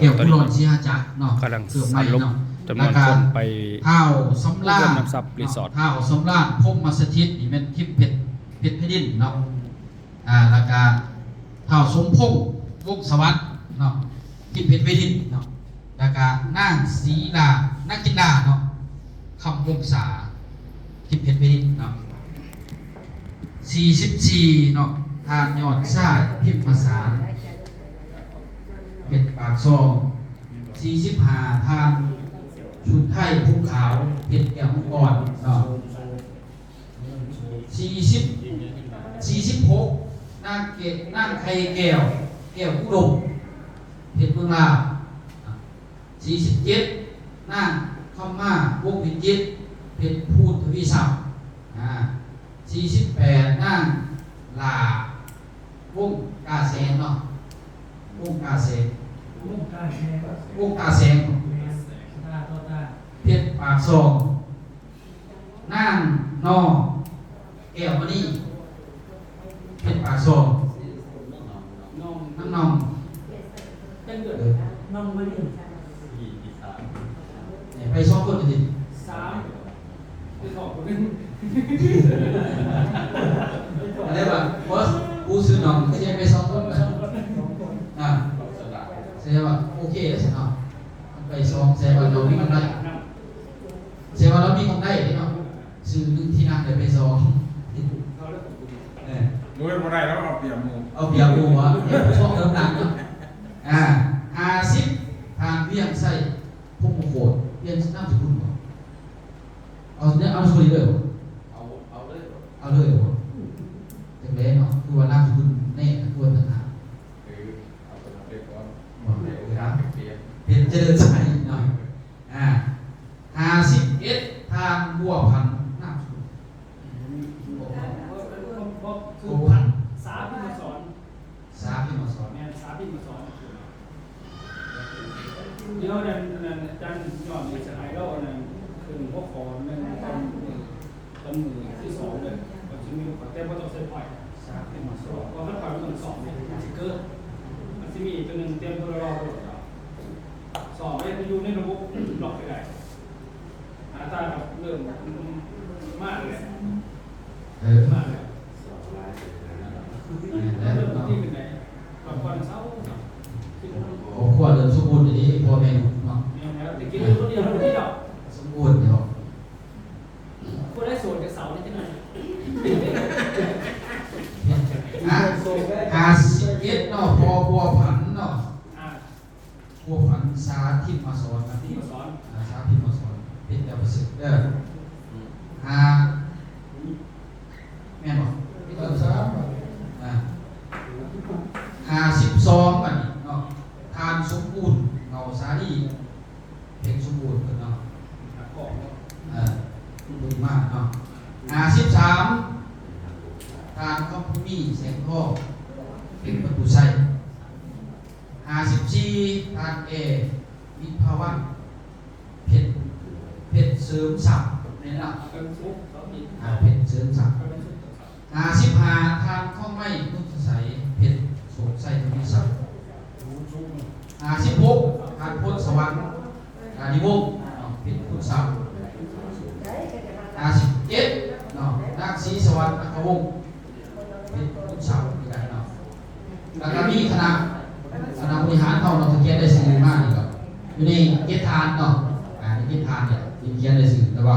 เกี่ยวกับรถเสียจักเนาะ กำลัง เกือบ ส ไม่ รุป เนาะ จำนวนคนไป ข้าวสำราญ น้ำซับรีสอร์ท ข้าวสำราญพมมาสถิตนี่เป็นทิพย์เพชรเพดินเนาะแล้วก็ข้าวสมพงษ์วงศ์สวัสดิ์เนาะทิพย์เพชรเพดินเนาะแล้วก็นางศรีดานักกินดาเนาะคำวงศาทิพย์เพชรเพดินเนาะ44เนาะทานยอดซ่าทิพย์มาสารเพชรปากซอง45ทานชุดไทยภูขาวเพชรแก้วมังกรเนาะ46นางเกศนางไข่แก้วอุดมเพชรเมืองลาว47นางคำมาวงศ์พิจิตรเพชรพูดทวีศัพท์48นางลาวงกาแสงเนาะวงกาแสงเพชรปากซองนางนอแก้วมณีเพชรปากซองน้ำนองไปสองคนดิอะไรบ้างบอสกูซื้อน้องก็จะไปสองคนแสดงว่าโอเคแล้วสิเนาะไปสองแสดงว่าเรามีกำไรแสดงว่าเรามีกำไรเนาะซื้อหนึ่งที่นั่งเลยไปสองโดยบ่ได้แล้วเอาเปรียบหมู่ เอาเปรียบหมู่วะเดี๋ยวชอบเติมหนักเนาะ50ทางเวียงไส้พุ่มโขดเวียงน้ำสกุลเอาเนี่ยเอาสกุลเลยเอาเลยจังเลยเนาะคือว่าน้ำสกุลแน่คือว่าต่างหากเป็นเจริญชัยเนาะ51ทางบัวพันน้ำสกุลบัวพันสาพิมพ์สอนเดี๋ยวนั่นจันยอดในสไลด์เรานั่นคือพวกของนั่นต้นมือที่สองเลยก็จะมีขอแต่ว่าต้องเซฟพอยต์สามเป็นมาสอบเพราะถ้าพอยต์มันสองเนี่ยมันจะเกิดมันจะมีตัวหนึ่งเตรียมตัวรอสอบไม่อยู่ในระบบหลอกไปได้ตาแบบเริ่มมากเลยมากเลยเริ่มที่เป็นไงก่อนเช้าโอ้ขวดเริ่มสมบูรณ์อย่างนี้พ่อแม่เนาะแต่กินตัวเดียวที่ดอกสมบูรณ์เดี๋ยวคนได้ส่วนกับเสาเนี่ยที่ไหน51เนาะพอบัวพันเนาะบัวพันสาธิตมาสอนนะสาธิตมาสอนเป็นแบบประสิทธิ์แม่บอกไม่ต้องสาม52อันนี้เนาะทานสมบูรณ์เงาสาลีเพลงสมบูรณ์เนาะดีมากเนาะ53ทานข้าวพุมีแสงทองเป็นประตูไส้54ทานวิภาวันเพชรเสริมศักดิ์นี่นะเพชรเสริมศักดิ์55ทานข้าวไม้นุ่นใสเพชรโศกไส้ทวีศักดิ์56ทานพุทธสวรรค์การนิวงศ์เพชรพุทธศักดิ์57เนาะนักศรีสวรรค์นักวงศ์เพชรพุทธศักดิ์นี่กันเนาะแล้วก็มีคณะบริหารเท่าเราถึงเกียรติได้สื่อมากนี่ครับอยู่ในเกียรติทานเนาะในเกียรติทานเนี่ยมีเกียรติได้สื่อแต่ว่า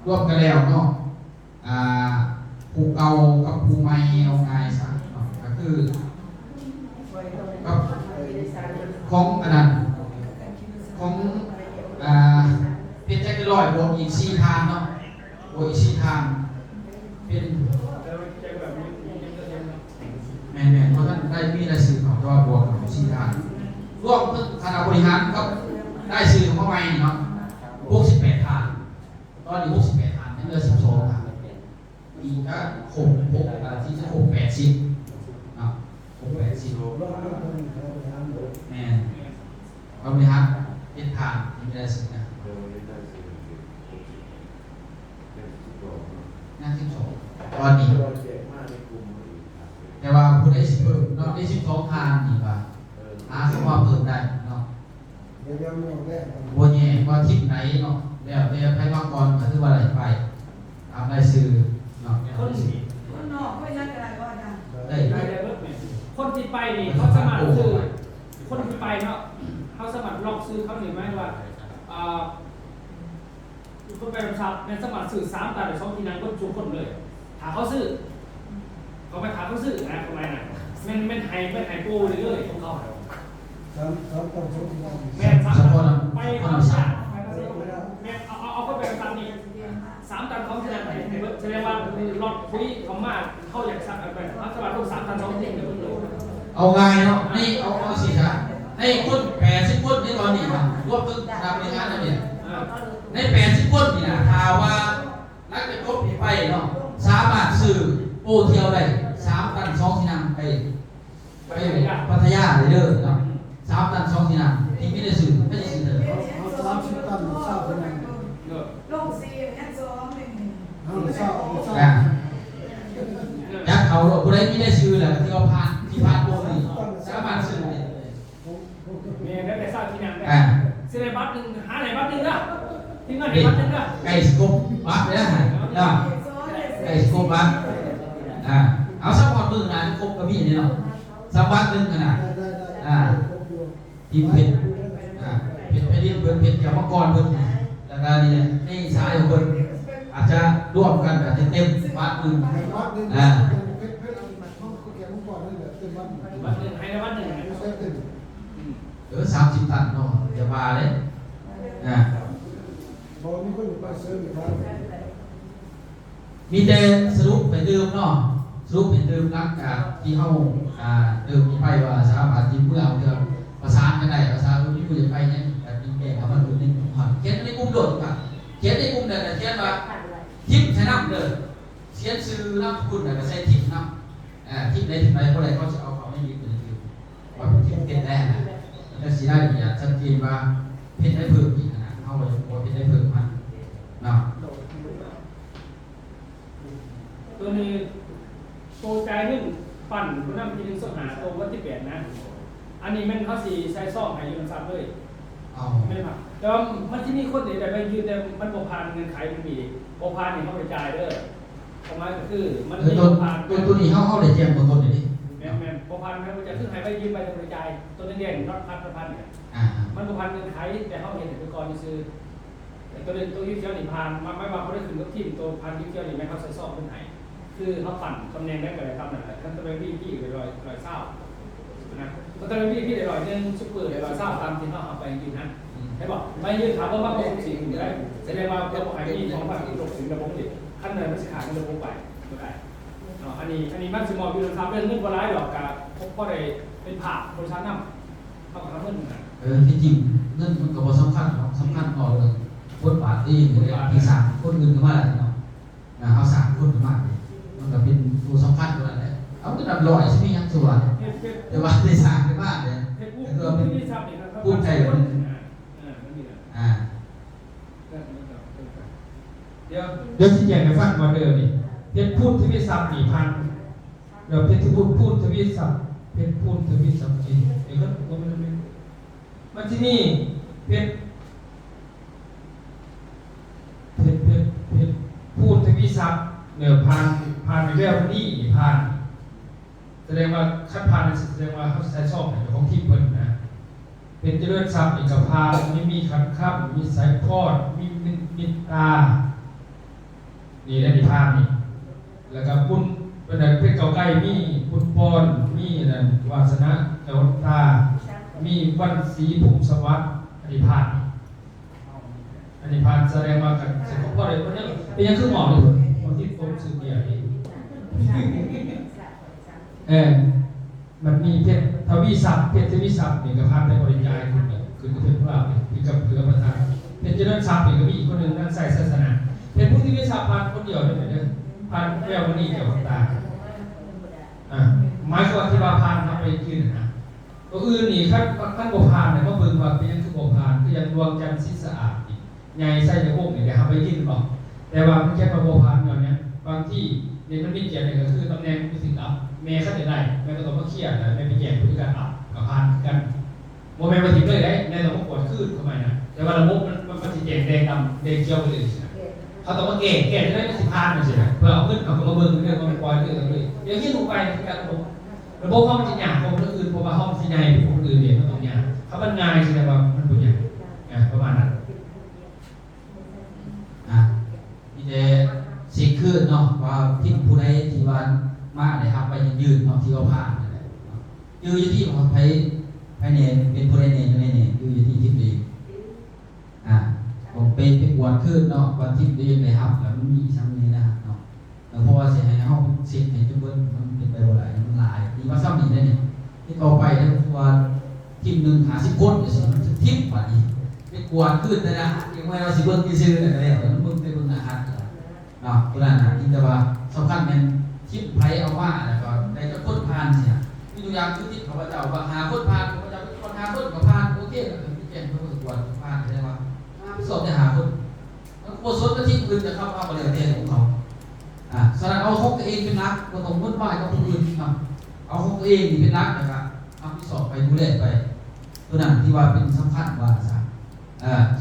รวมกันแล้วเนาะผู้เก่ากับผู้ใหม่เอาง่ายซะเนาะก็คือกับของอันนั้นของเป็นแจ็คร้อยบวกอีก4ทานเนาะบวกอีก4ทานเป็นแม่เพราะท่านได้มีรายชื่อของตัวบวกของ4ทานรวมคณะบริหารก็ได้ชื่อของเขาใหม่เนาะ68ทานตอนนี้68ทานยังเหลือ12ทานอีกก็6ที่จะ680เนาะ680แม่เขาบริหารเป็นทานยังไม่ได้ชื่อนะนั่น12ตอนนี้แต่ว่าผู้ได้10เพิ่มเนาะได้12ทานนี่ว่าหาสมว่าเพิ่มได้ บัวแย่ว่าทิศไหนเนาะแล้วแต่ไพ่มังกรก็คือว่าอะไรไปตามรายชื่อเนาะ คนนอกไม่ยังอะไรก็ได้ ได้ คนที่ไปนี่เขาสมัครซื้อคนที่ไปเนาะเขาสมัครลอกซื้อเขาเห็นไหมว่าคนไปรับทรัพย์ในสมัครซื้อ3 ตาหรือ2 ที่นั่งก็ทุกคนเลยถามเขาซื้อเขาไปถามเขาซื้อนะทำไมน่ะมันไฮโปเลยของเขาแม่สามไปเขาชาแม่เอาเข้าไปรับทรัพย์นี่3 ตัน2 ที่นั่งแสดงว่าลอตคุยเขามาเข้าอยากสั่งไปรับสมัครทุก3 ตัน 2 ที่นั่งเลย เอาไงเนาะนี่เอาสิครับในคน80 คนในตอนนี้ครับรวมถึงทำในงานนั่นเนี่ยใน80 คนนี่นะถ้าว่านักจะครบไปเนาะสามารถซื้อโปเที่ยวได้3 ตัน 2 ที่นั่งไปพัทยาเลยเด้อเนาะ3 ตัน 2 ที่นั่งที่ไม่ได้ซื้อไม่ได้ซื้อเลย ลงซียังซ้อมหนึ่ง ยักษ์เขาผู้ใดไม่ได้ซื้อแหละที่เขาผ่านที่ผ่านโปรนี่สามารถซื้อได้ เนี่ยแล้วแต่ทราบที่นั่งได้ซื้อในบัตรหนึ่งหาในบัตรหนึ่งละทิ้งเงินในบัตรหนึ่งละ ไก่สกุปบัตรเลยนะเนาะไก่สกุปบัตรเอาสักพอมือนะครบกับพี่นี่เนาะสักบัตรหนึ่งขนาดทีมเพชรเพชรไปเรียนเพิ่นเพชรกับมังกรเพิ่นแล้วก็นี่ในสายของเพิ่นอาจจะร่วมกันแบบเต็มบัตรหนึ่งบัตรหนึ่งให้ในบัตรหนึ่ง30 ตันเนาะอย่าว่าเลยมีแต่สรุปไปดื่มเนาะสรุปไปดื่มหลังจากที่เฮาดื่มไปว่าสามารถที่เมื่อเดือนประสานกันได้ประสานที่ผู้จะไปเนี่ยแบบนี้แม่เขามันอยู่ในกลุ่มเขียนในกลุ่มโดดกันเขียนในกลุ่มเดินเขียนว่าทิปใช้น้ำเดินเขียนซื้อน้ำคุณก็ใช้ทิปน้ำทิปไหนทิปไหนคนใดเขาจะเอาเขาไม่มีคนอื่นว่าเป็นทิปเป็นแน่นะแล้วสีได้อย่างชัดเจนว่าเพชรได้เพิ่มอีกนะเขาบอกว่าเพชรได้เพิ่มมันเนาะ ตัวนี้โปรใจหนึ่งปั่นผู้นำทีหนึ่งสหาตัววันที่8นะอันนี้มันเขาสีใช้ซ่อมหายยืนซับเลยไม่ผ่านแต่ว่ามันที่นี่คนไหนแต่ไปยืนแต่มันโปรพานเงินขายมันมีโปรพานนี่เขาไปจ่ายเด้อทำไมก็คือมันมีโปรพานตัวนี้เขาได้แจ้งตัวตนนี่แม่โปรพานมันจะขึ้นหายไปยืมไปจะไปจ่ายตัวแดงๆน็อตพันเนี่ยมันโปรพานเงินขายแต่เขาเห็นแต่ก่อนซื้อแต่ตัวเด่นตัวยิ้มเจ้าหนิพานไม่ว่าเขาได้ถึงกับทีมตัวพันยิ้มเจ้าหนิไม่เขาใส่ซ่อมเป็นไหนคือเขาปั่นตำแหน่งได้กับอะไรทำนั่นแหละท่านตำแหน่งพี่เลยลอยเศร้านะตำแหน่งพี่เลยลอยเงินซุปเปอร์เลยลอยเศร้าตามที่เขาเอาไปยืนนะให้บอกไม่ยืนถามว่าเป็นสิ่งได้แสดงว่าระบบไอ้นี่ของฝั่งตกถึงระบบดิขั้นไหนไม่ใช่ขาดระบบไปไม่ได้อันนี้มันสมองอยู่ทำเรื่องเงินกว่าร้ายดอกกับพบก็เลยเป็นผ่าบริษัทนำเขาทำเงินที่จริงเงินมันก็บ่สำคัญเนาะสำคัญต่อเลยคนบาทที่ที่สามคนเงินก็มาอะไรเนาะเขาสามคนก็มามันก็เป็นตัวสำคัญตัวนั้นแหละเอาก็ดับลอยใช่ไหมยังส่วนแต่ว่าที่สามก็มากเลยก็เป็นพูดใจมันเดี๋ยวที่แจงให้ฟังมาเดิมนี่เพชรพูดทวีศัพท์4,000เดี๋ยวเพชรที่พูดทวีศัพท์เพชรพูดทวีศัพท์จริงเดี๋ยวก็มันที่นี่เพชรพูดทวีศัพท์เนี่ยผ่านไปแล้วนี่ผ่านแสดงว่าขั้นผ่านแสดงว่าเขาใช้ช่องของที่เพิ่นนะเป็นเจริญศัพท์เอกพานมีขันข้ามมีสายพอดมีมิตรานี่ได้ผ่านนี่แล้วก็ปุ้นเป็นเพชรเก่าใกล้มีปุ้นปอนมีนั่นวาสนาเจ้าตามีวันศรีภูมิสวัสดิ์อธิพานแสดงว่ากันเสร็จของพ่อเลยคนนี้เป็นยังคือหมอเลยคนที่ผมสื่อเดียวนี่มันมีเพชรทวีศัพท์เพชรทวีศัพท์นี่ก็ผ่านในบริจาคขึ้นเพชรพวกเราที่กับเรือประธานเพชรเจริญศัพท์นี่ก็มีอีกคนหนึ่งนั่งใส่ศาสนาเพชรผู้ที่วิศัพท์ผ่านคนเดียวได้ไหมเนี่ยผ่านแก้ววันนี้เกี่ยวกับตาหมายความว่าที่ว่าผ่านทำไปยืนนะตัวอื่นนี่ขั้นโบผ่านเนี่ยก็เบิ่งว่าเป็นยังคือโบผ่านคือยังดวงจันทร์สีสะอาดใหญ่ใส่ในพวกนี่เดี๋ยวทำไปยืนบอกแต่ว่ามันแค่มาโบผ่านอย่างเนี้ยบางที่เนี่ยมันมีเกียรติก็คือตำแหน่งผู้สิทธิ์อัพแม่เขาจะได้แม่ก็ต้องมาเครียดนะแม่ไปแย่งผู้การอัพกับผ่านกัน โมเมนต์มาทิ้งเลยได้ในระบบกดขึ้นเข้าไปนะแต่ว่าระบบมันจะแดงดำแดงเขียวไปเลยนะเขาต้องมาแก้ได้ไม่สิพานมันสินะเพื่อเอาเงินเขามาเบิ่งเรื่องมันปล่อยเรื่องเลยเดี๋ยวที่ถูกไปการระบบห้องมันจะหยาบของคนอื่นเพราะว่าห้องมันจะใหญ่ของคนอื่นเนี่ยมันต้องหยาบเขาบรรยายแสดงว่ามันเป็นหยาบประมาณนั้นมีแต่สิ่งขึ้นเนาะว่าที่ผู้ใดที่ว่ามาได้ครับไปยืนเนาะที่เราผ่านนั่นแหละยืนอยู่ที่ของไผเนเป็นผู้ใดเนอยู่ในเนยืนอยู่ที่ทิพย์ดีผมไปกวนขึ้นเนาะวันทิพย์ดีเลยครับแล้วมันมีชั้นนี้นะครับเนาะเพราะว่าเสียให้ห้องเสียให้ทุกคนมันเป็นไปหลายมันหลายดีว่าซ้ำอีกได้เนี่ยที่ต่อไปเนี่ยว่าทีมหนึ่ง50 คนจะทิพย์ป่ะนี่ไปกวนขึ้นแต่ละยังไม่เราสิเบิ้งที่ซื้ออะไรแล้วมันเบิ้งไปเบิ้งอาหารเนาะตัวนั้นนะที่แต่ว่าสำคัญเป็นทิพย์ไพ่เอาว่าแล้วก็ได้จะคนผ่านเนี่ยมีตัวอย่างคือทิพย์เขาเจ้าว่าหาคนผ่านเขาเจ้าคนหาคนก็ผ่านโอเคแล้วก็พี่แจ้งเขาก็กวนผ่านได้ว่าสอบจะหาคนโคศกที่อื่นจะเข้ามาเรียนเรียนของเขาสำหรับเอาของตัวเองเป็นรักก็ต้องมุ่งมั่นกับคนอื่นครับเอาของตัวเองเป็นรักนะครับทำที่สอบไปดูแลไปตัวนั้นที่ว่าเป็นสำคัญว่าซะ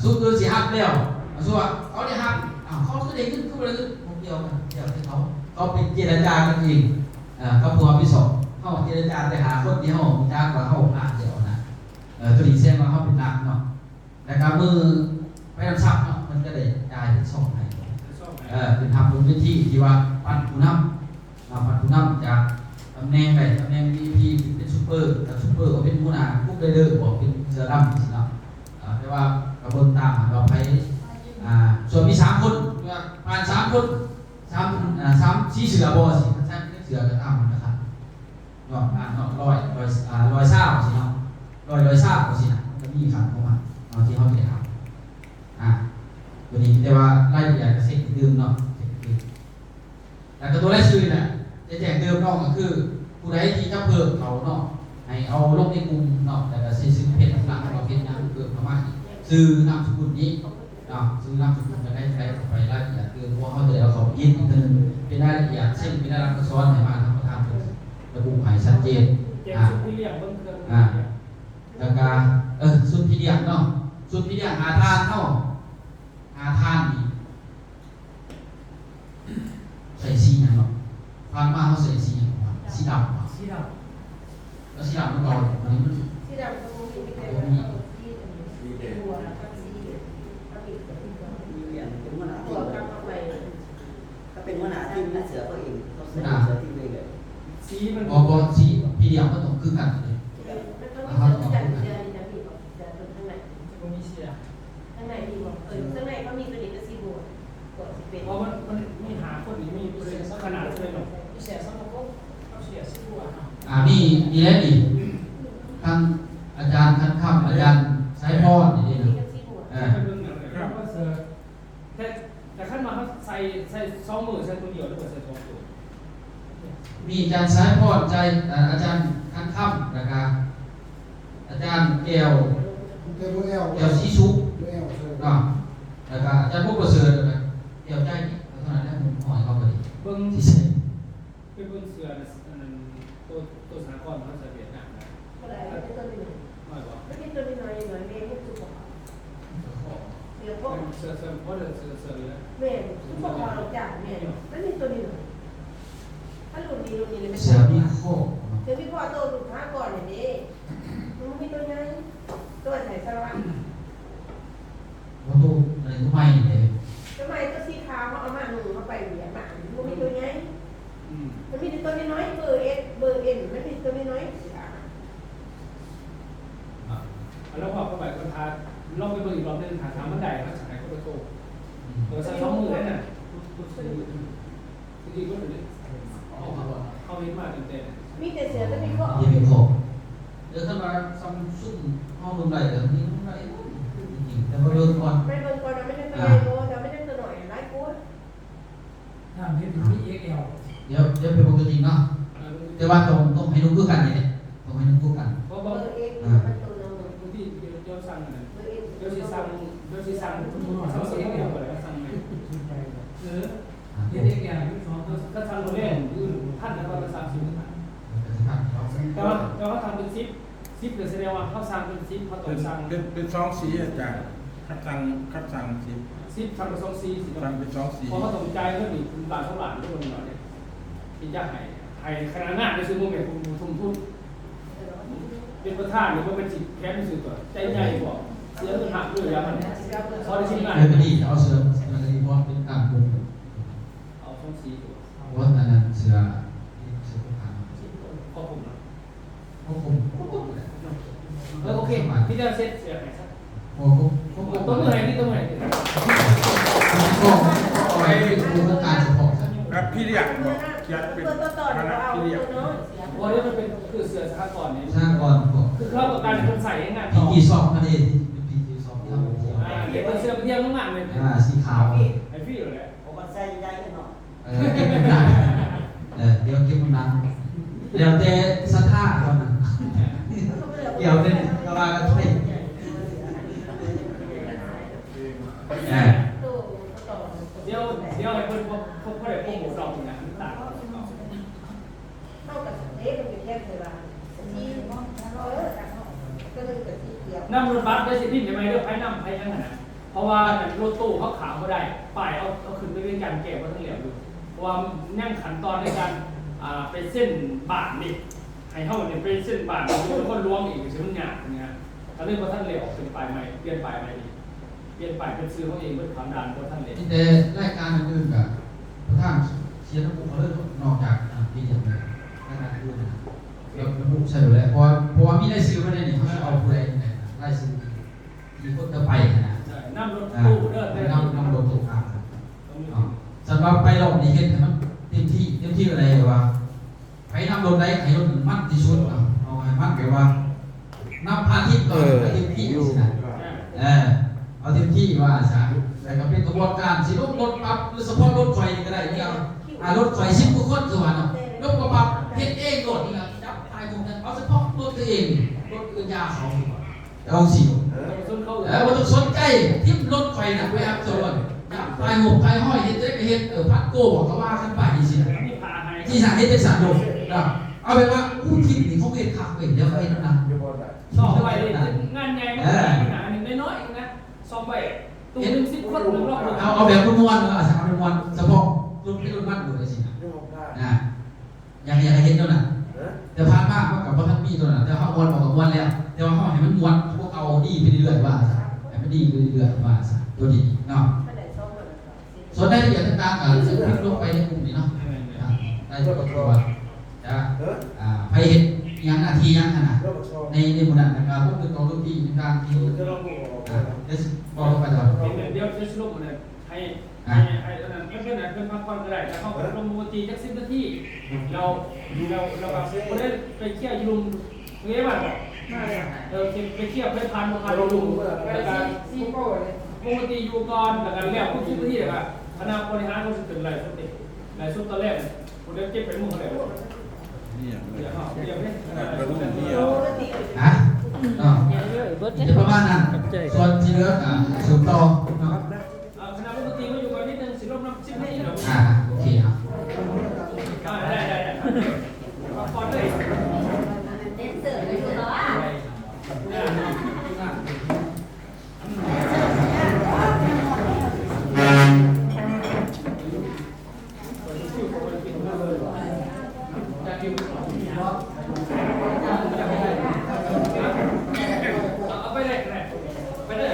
สู้คือสิฮับแล้วสู้ว่าเขาได้ฮับเขาก็ได้ขึ้นอะไรขึ้นผมเดียวกันเดียวที่เขาเป็นเจรจากันเองกับตัวที่สอบเขาเจรจาไปหาคนที่เขาจ้างกว่าเขาหน้าเดียวนะตัวนี้แสดงว่าเขาเป็นรักเนาะแล้วก็มือไปรับทรัพย์เนาะมันก็เลยกลายเป็นช่องให้เป็นทำบนพื้นที่ที่ว่าปันผู้นำปันผู้นำจากตำแหน่งใดตำแหน่ง VP เป็นซูเปอร์จากซูเปอร์ก็เป็นผู้นำผู้ได้เลิกบอกเป็นเสือดำสิเนาะแต่ว่ากระบวนตามเราไปส่วนมี3 คนผ่าน3 คน4 เสือบอสิใช่เสือกระทำนะครับเนาะร้อยเศร้าสิเนาะร้อยเศร้าสินะก็มีขันเข้ามาเอาที่เขาเรียกวันนี้แต่ว่าไล่ใหญ่กับเซ็กดื่มเนาะแต่ตัวแรกชื่อน่ะจะแจกเดิมเนาะก็คือผู้ใดที่จะเพิ่มเขาเนาะให้เอาลงในกลุ่มเนาะแต่ก็ซื้อเพจหลักเราเพจนั้นเพิ่มเข้ามาซื้อนามสกุลนี้เนาะซื้อนามสกุลจะได้ใช้ไปรายละเอียดคือพวกเขาจะเอาเขายินอีกนึงเป็นรายละเอียดเช่นเป็นรายละเอียดซ้อนให้มาทำประธานระบุให้ชัดเจนแล้วก็สุดพิเดียเนาะสุดพิเดียหาทานเนาะหาทานนี่ใส่สีอย่างเนาะผ่านมาเขาใส่สีอย่างสีดำแล้วสีดำมันก่อนอันนี้มันสีดำก็มีแต่สีบัวกับสีกับอีกมีเหรียญเป็นหัวหน้าทีมถ้าเป็นหัวหน้าทีมนั่นเสือเขาเองเขาเสือทีมเองเลยสีมันบอสีพีเดียวก็ต้องคือกันเลยเขาต้องจัดเดือนจะมีแบบจะเป็นข้างใน ก็มีเสีย ข้างในมีแบบข้างในเขามีตัวนี้ก็สีบัวก็สีเป็นเพราะมันมีหาคนนี้มีประเด็นสักขนาดเลยหรอกเสียสมองก็เสียสีบัวมีแล้วดิทางอาจารย์ท่านข้ามอาจารย์สายพรนี่นะแต่ขั้นมาเขาใส่2 มือใส่ตัวเดียวหรือใส่2 ตัวมีอาจารย์สายพรใจอาจารย์ท่านข้ามนะครับอาจารย์แก้วสีชุกเนาะแล้วก็อาจารย์พวกประเสริฐนะแก้วใจนี่เท่านั้นแหละผมหอยเข้าไปเบิ้งที่ใส่เป็นเบิ้งเสือตัวสากลเขาจะเปลี่ยนหนักนะก็ได้ไม่ตัวนี้หน่อยบอกไม่ตัวนี้หน่อยเมย์ไม่ตัวบอกเดี๋ยวพวกเสือเพราะเสือเลยเมย์ทุกคนพอเราจ่ายเมย์ไม่มีตัวนี้หน่อยถ้าหลุดนี้เลยไม่เสือมีโคเดี๋ยวพี่พ่อตัวหลุด5 ก่อนอย่างนี้มันมีตัวนี้ตัวไหนสลับว่าตัวอะไรตัวใหม่เลยทำไมตัวสีขาวเขาเอามาหนุ่มเขาไปเหวี่ยงมามันมีตัวนี้มันมีตัวน้อยเบอร์เอ็นไม่มีตัวน้อยแล้วพอเข้าไปคนทาลองไปเบิ่งอีกรอบนึงหาทางบันไดนะสายเขาไปโตใส่2 มือได้น่ะจริงๆก็ถึงเข้าเห็นมาเต็มๆมีแต่เสือก็มีข้อยังมีโคเดี๋ยวถ้ามาซัมซุงห้องลงไหลแบบนี้ลงไหลจริงๆแต่พอเริ่มก่อนไม่เบิ่งก่อนเราไม่ได้ตัวใหญ่โตแต่ไม่ได้ตัวหน่อยไร้กูทำให้ถึงที่ XL เดี๋ยวเป็นปกติเนาะแต่ว่าต้องให้นุ่งคู่กันเนี่ยต้องให้นุ่งคู่กันเพราะว่ามันตัวนึงที่เดี๋ยวสั่งเดี๋ยวสั่งเขาเสียเดียวเลยสั่งไหมเด็กแก่ก็สั่งตัวเล่นท่านแล้วก็สั่งซื้อแต่ว่าทำเป็น10 ซิปเนี่ยแสดงว่าเขาสั่งเป็นซิปเขาต้องสั่ง เป็นสองสีอาจารย์คัดสั่งสี ซิปสั่งเป็น2สีสิ สั่งเป็นสองสี เพราะเขาต้องใจายเงินอีกหลานเท่าหลานทุกคนหน่อยเนี่ยที่จะให้ขนาดงานในซื้อโมเมนต์ทุ่มทุนเป็นประธานหรือว่าเป็นจิตแค้นในซื้อตัวใจใหญ่กว่าเสียเงินหักด้วยแล้วมันพอได้ชิ้นงาน เลยไม่ดีเอาเสือมันจะดีเพราะเป็นการปรุง เอา2สีตัว เพราะอันนั้นเสือพวกทาง พอผมนะ พวกผม โอเคที่จะเซ็ตเสียไหนสัก พวก ต้นไหนนี่ต้นไหน ก็เอาไว้ดูเรื่องการสปอร์ต ครับพี่เรียกบอกเขียนเป็น ต่อ คณะ เอา พี่เรียก เนาะ วันนี้มันเป็นคือเสือสหกรณ์นี่ สร้างก่อนก่อน คือเข้ากับการคนใส่งาน พีจีสองประเด็นพีจีสองทำเที่ยว เก็บเสื้อเที่ยวงานเลย สีขาว ไอ้พี่เลย ผมมันใส่ใหญ่ขึ้นหน่อย เก็บมันได้เดี๋ยวเก็บมันนั้นเดี๋ยวเตะสะท่าก่อนนะเดี๋ยวเตะกระบากันช่วย เดี๋ยวให้เพิ่นพบได้พบหมูดอกนะต่าง เข้ากับเอ๊ะมันเป็นแยกเลยว่าที่ก็เลยกับที่เดียว น้ำรถบัสได้สิพิ้นได้ไหมเรื่องไผ่น้ำไผ่ยังไงนะเพราะว่ารถตู้เขาขาวก็ได้ป้ายเอาขึ้นไปเป็นการแก้ว่าทั้งเหลี่ยมดูเพราะว่านั่งขั้นตอนในการไปเส้นบาทนี่ให้เขาเนี่ยไปเส้นบาทแล้วก็ล้วงอีกชิ้นหยาบเนี่ยเขาเรียกว่าท่านเหลี่ยมเป็นปลายใหม่เปลี่ยนปลายใหม่ดีเปลี่ยนปลายเป็นซื้อเขาเองเป็นขามดานตัวท่านเหลี่ยม แต่รายการอื่นๆกับท่านเชียร์ทั้งคู่เขาเลิกนอกจากปีเดียวเลยรายการอื่นนะเดี๋ยวระบุใช่หรือแล้วเพราะว่ามีได้ซื้อมาได้นี่เขาจะเอาผู้ใดได้ซื้อที่คนจะไปนะ น้ำรถตู้เด้อ น้ำรถตู้ครับสำหรับไปเราดีเห็นมันเต็มที่อะไรวะไปน้ำรถได้ให้รถมันที่สุดเอาให้มันแบบว่าน้ำพาทิพย์ก่อนเต็มที่สินะเอาเต็มที่ว่าใช่แต่ก็เป็นกระบวนการสิรถปั๊บหรือเฉพาะรถไฟก็ได้เนี่ยรถไฟ10กว่าคนคือว่าเนาะรถกระบะเฮ็ดเองรถนี่นะจับตายตรงนั้นเอาเฉพาะรถตัวเองรถอื่นยาเขาเอาสิว่าต้องสนใจทิพรถไฟนะไปครับส่วนจับตายหกตายห้อยเฮ็ดได้ก็เฮ็ดพัดโก้บอกก็ว่ากันไปสิที่สั่งเฮ็ดเป็นสารโดนะเอาไปว่าผู้ทิพนี่เขาเฮ็ดขับเองเดี๋ยวเขาเฮ็ดนะ สอบไปงานใหญ่ไม่ใช่หนาหนึ่งน้อยๆนะสอบไปตัวหนึ่ง10 คนหนึ่งรอบ เอาแบบม้วนๆเอาเอาม้วนเฉพาะรุ่นมันอยู่เลยสินะอยากให้เห็นตัวนั้นแต่ผ่านมากว่ากับว่าท่านมีตัวนั้นแต่เขาม้วนบอกกับม้วนแล้วแต่ว่าเขาให้มันม้วนพวกเอาดีไปเรื่อยๆว่าให้มันดีไปเรื่อยๆว่าตัวดีเนาะส่วนได้ละเอียดต่างๆซึ่งพิมพ์ลงไปในกลุ่มนี้เนาะได้ตัวจะไปเห็นยังนาทียังขนาดในหมู่นั้นนะครับพวกคือตัวรุ่นพี่ในการที่ได้บอกลงไปตลอด เดี๋ยวจะสรุปเลยให้เพื่อนเพื่อนพักผ่อนก็ได้แต่เขาลงปกติจัก10 นาทีเราแบบคนได้ไปเที่ยวยุงเงี้ยแบบไปเที่ยวไปพันยุงแล้วก็ปกติอยู่ก่อนแล้วก็แล้วทุก10 นาทีเลยครับคณะบริหารเขาจะถึงไรสุดติไรสุดตอนแรกคนได้เก็บเป็นมุ้งอะไรเดี๋ยวฮะจะประมาณนั้นส่วนที่เหลือสืบต่อเนาะ คณะปกติก็อยู่กันนิดนึงสิลบน้ำ10 นาทีเดี๋ยว โอเคครับ ได้ก่อนเลย เต้นเสือไปดูแล้วอ่ะ เอาไปเลยไปเลย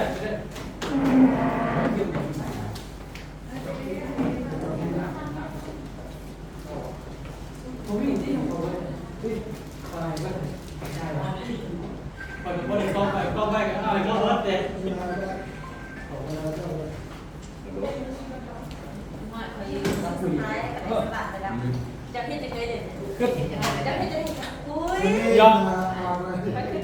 ผมวิ่งที่ผมเลยอะไรก็ได้พอต้องไปกันอะไรก็รับเด็ด มาคอยยืนสุดท้ายก็เป็นบาทไปแล้วจะพี่จะเคยเด่นจะพี่จะอุ้ย ยอม ไปขึ้น